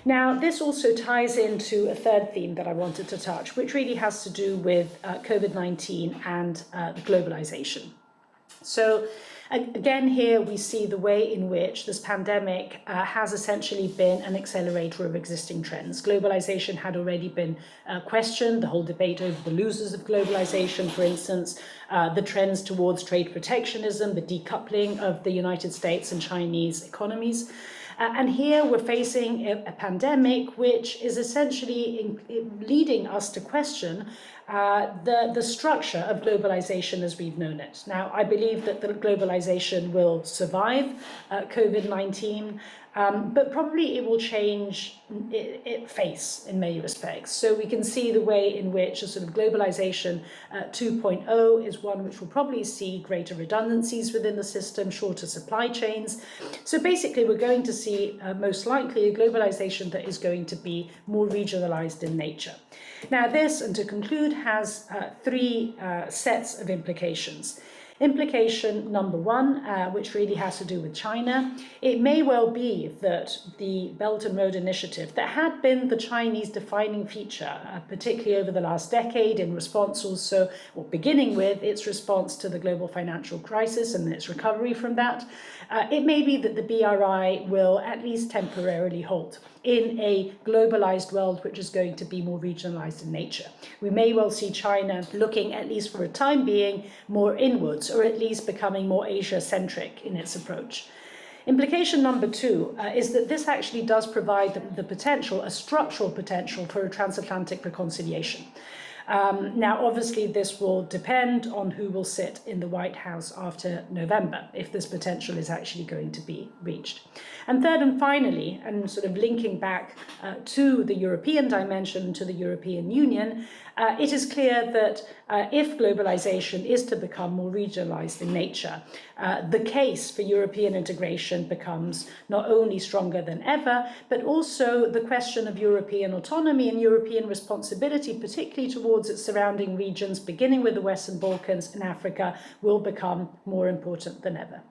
Now, this also ties into a third theme that I wanted to touch, which really has to do with COVID-19 and the globalization. So again, here we see the way in which this pandemic has essentially been an accelerator of existing trends. Globalization had already been questioned, the whole debate over the losers of globalization, for instance, the trends towards trade protectionism, the decoupling of the United States and Chinese economies. And here we're facing a pandemic which is essentially leading us to question the structure of globalization as we've known it. Now, I believe that the globalization will survive COVID-19, but probably it will change its face in many respects. So we can see the way in which a sort of globalization 2.0 is one which will probably see greater redundancies within the system, shorter supply chains. So basically, we're going to see most likely a globalization that is going to be more regionalized in nature. Now, this, and to conclude, has three sets of implications. Implication number one, which really has to do with China, it may well be that the Belt and Road Initiative that had been the Chinese defining feature, particularly over the last decade in response also, or beginning with its response to the global financial crisis and its recovery from that, it may be that the BRI will at least temporarily halt in a globalized world which is going to be more regionalized in nature. We may well see China looking, at least for a time being, more inwards, or at least becoming more Asia-centric in its approach. Implication number two is that this actually does provide the potential, a structural potential for a transatlantic reconciliation. Now, obviously, this will depend on who will sit in the White House after November, if this potential is actually going to be reached. And third and finally, and sort of linking back to the European dimension, to the European Union, it is clear that if globalization is to become more regionalized in nature, the case for European integration becomes not only stronger than ever, but also the question of European autonomy and European responsibility, particularly towards its surrounding regions, beginning with the Western Balkans and Africa, will become more important than ever.